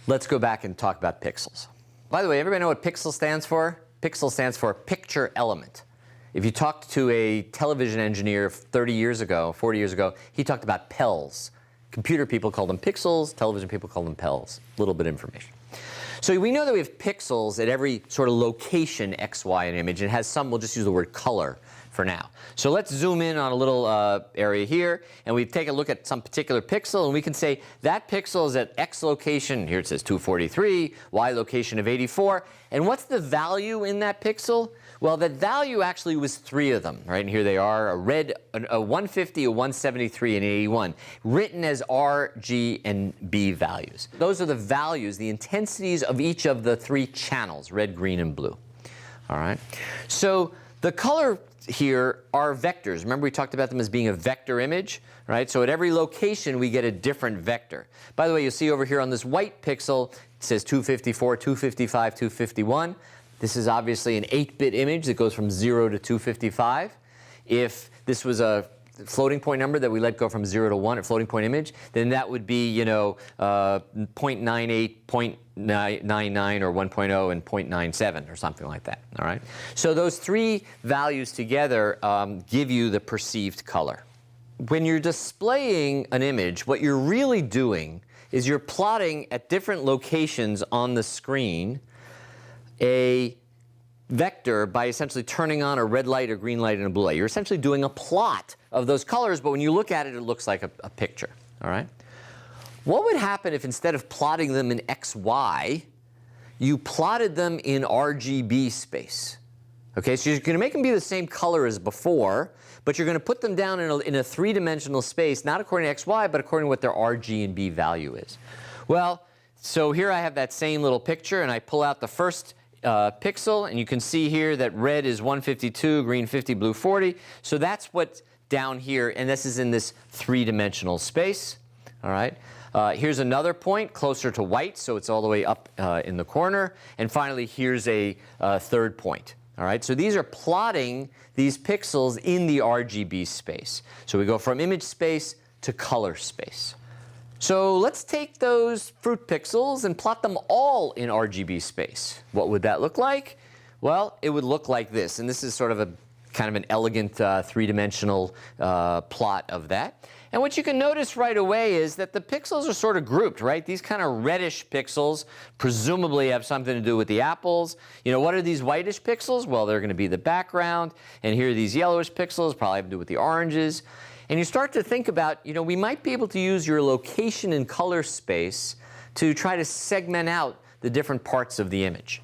Let's go back and talk about pixels. By the way, everybody know what pixel stands for? Pixel stands for picture element. If you talked to a television engineer 30 years ago, 40 years ago, he talked about pels. Computer people called them pixels, television people called them pels. A little bit of information. So we know that we have pixels at every sort of location x, y in an image. It has some, we'll just use the word color for now. So let's zoom in on a little area here, and we take a look at some particular pixel, and we can say that pixel is at x location, here it says 243, y location of 84, and what's the value in that pixel? Well, that value actually was 3 of them, right? And here they are, a 150, a 173, and an 81, written as R, G, and B values. Those are the values, the intensities of each of the 3 channels, red, green, and blue. All right? So the color here are vectors. Remember we talked about them as being a vector image, right? So at every location we get a different vector. By the way, you'll see over here on this white pixel, it says 254, 255, 251. This is obviously an 8-bit image that goes from 0 to 255. If this was a floating point number that we let go from 0 to 1, a floating point image, then that would be, 0.98, 0.99, or 1.0, and 0.97, or something like that, all right? So those 3 values together give you the perceived color. When you're displaying an image, what you're really doing is you're plotting at different locations on the screen a vector by essentially turning on a red light, a green light, and a blue light. You're essentially doing a plot of those colors, but when you look at it, it looks like a picture, all right? What would happen if instead of plotting them in X, Y, you plotted them in RGB space? Okay, so you're going to make them be the same color as before, but you're going to put them down in a 3-dimensional space, not according to X, Y, but according to what their R, G, and B value is. Well, so here I have that same little picture, and I pull out the first pixel, and you can see here that red is 152, green 50, blue 40. So that's what's down here, and this is in this 3-dimensional space. All right. Here's another point closer to white, so it's all the way up in the corner. And finally, here's a third point. All right. So these are plotting these pixels in the RGB space. So we go from image space to color space. So let's take those fruit pixels and plot them all in RGB space. What would that look like? Well, it would look like this. And this is sort of a kind of an elegant 3-dimensional plot of that. And what you can notice right away is that the pixels are sort of grouped, right? These kind of reddish pixels presumably have something to do with the apples. What are these whitish pixels? Well, they're going to be the background. And here are these yellowish pixels, probably have to do with the oranges. And you start to think about, we might be able to use your location and color space to try to segment out the different parts of the image.